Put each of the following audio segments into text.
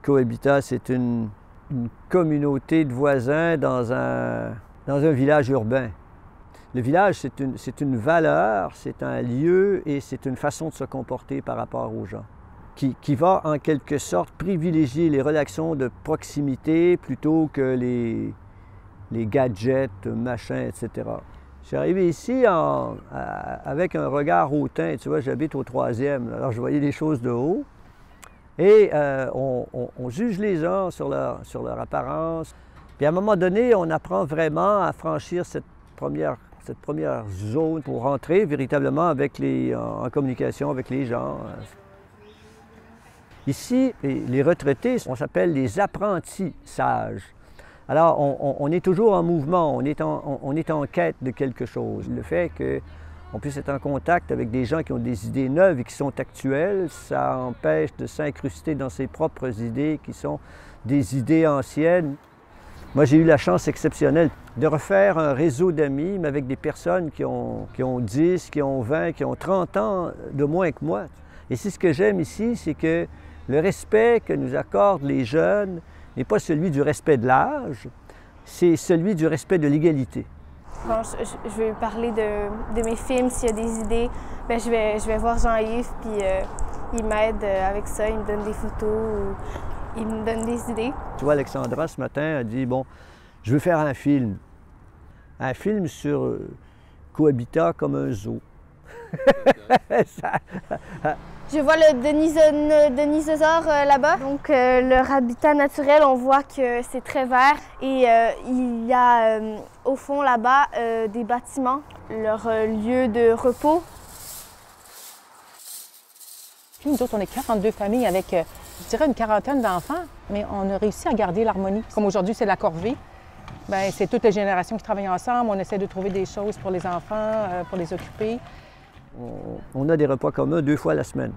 Cohabitat, c'est une communauté de voisins dans un village urbain. Le village, c'est une valeur, c'est un lieu et c'est une façon de se comporter par rapport aux gens qui va en quelque sorte privilégier les relations de proximité plutôt que les gadgets, machins, etc. Je suis arrivé ici avec un regard hautain. Tu vois, j'habite au 3e, alors je voyais les choses de haut. Et on juge les gens sur leur apparence. Puis à un moment donné, on apprend vraiment à franchir cette première zone pour rentrer véritablement en communication avec les gens. Ici, les retraités, on s'appelle les apprentis sages. Alors, on est toujours en mouvement, on est en quête de quelque chose. Le fait qu'on puisse être en contact avec des gens qui ont des idées neuves et qui sont actuelles, ça empêche de s'incruster dans ses propres idées qui sont des idées anciennes. Moi, j'ai eu la chance exceptionnelle de refaire un réseau d'amis, mais avec des personnes qui ont 10, qui ont 20, qui ont 30 ans de moins que moi. Et c'est ce que j'aime ici, c'est que le respect que nous accordent les jeunes n'est pas celui du respect de l'âge, c'est celui du respect de l'égalité. Quand je vais parler de mes films, s'il y a des idées, bien, je vais voir Jean-Yves, puis il m'aide avec ça, il me donne des photos, ou il me donne des idées. Tu vois, Alexandra, ce matin, a dit, bon, je veux faire un film sur Cohabitat comme un zoo. Je vois le Denisausaure là-bas. Donc, leur habitat naturel, on voit que c'est très vert. Et il y a au fond là-bas des bâtiments, leur lieu de repos. Puis nous autres, on est 42 familles avec, je dirais, une quarantaine d'enfants, mais on a réussi à garder l'harmonie. Comme aujourd'hui, c'est la corvée. Bien, c'est toutes les générations qui travaillent ensemble. On essaie de trouver des choses pour les enfants, pour les occuper. On a des repas communs 2 fois la semaine.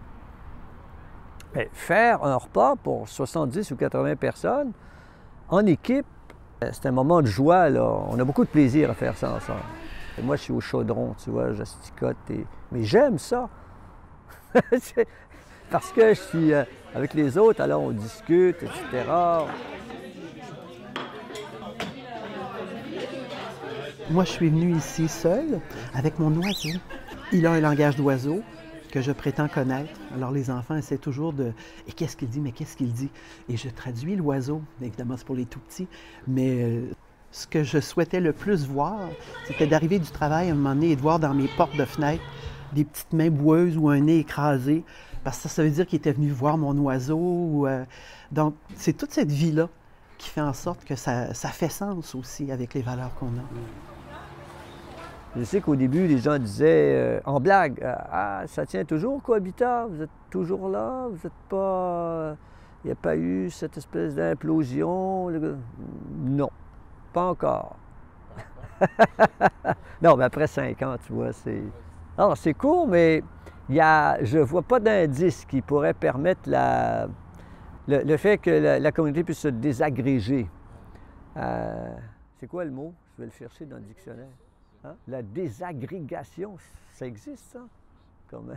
Bien, faire un repas pour 70 ou 80 personnes en équipe, c'est un moment de joie, là. On a beaucoup de plaisir à faire ça ensemble. Et moi, je suis au chaudron, tu vois, j'asticote. Mais j'aime ça. Parce que je suis avec les autres, alors on discute, etc. Moi, je suis venue ici seule avec mon oiseau. Il a un langage d'oiseau que je prétends connaître. Alors, les enfants essaient toujours de « Et qu'est-ce qu'il dit? Mais qu'est-ce qu'il dit? » Et je traduis l'oiseau. Évidemment, c'est pour les tout-petits. Mais ce que je souhaitais le plus voir, c'était d'arriver du travail à un moment donné et de voir dans mes portes de fenêtre des petites mains boueuses ou un nez écrasé. Parce que ça veut dire qu'il était venu voir mon oiseau. Donc, c'est toute cette vie-là qui fait en sorte que ça fait sens aussi avec les valeurs qu'on a. Je sais qu'au début, les gens disaient en blague, « Ah, ça tient toujours, Cohabitat? Vous êtes toujours là? Vous n'êtes pas... Il n'y a pas eu cette espèce d'implosion? » Non, pas encore. Non, mais après 5 ans, tu vois, c'est... Alors, c'est court, mais je ne vois pas d'indice qui pourrait permettre le fait que la communauté puisse se désagréger. C'est quoi le mot? Je vais le chercher dans le dictionnaire. Hein? La désagrégation, ça existe, ça? Comme...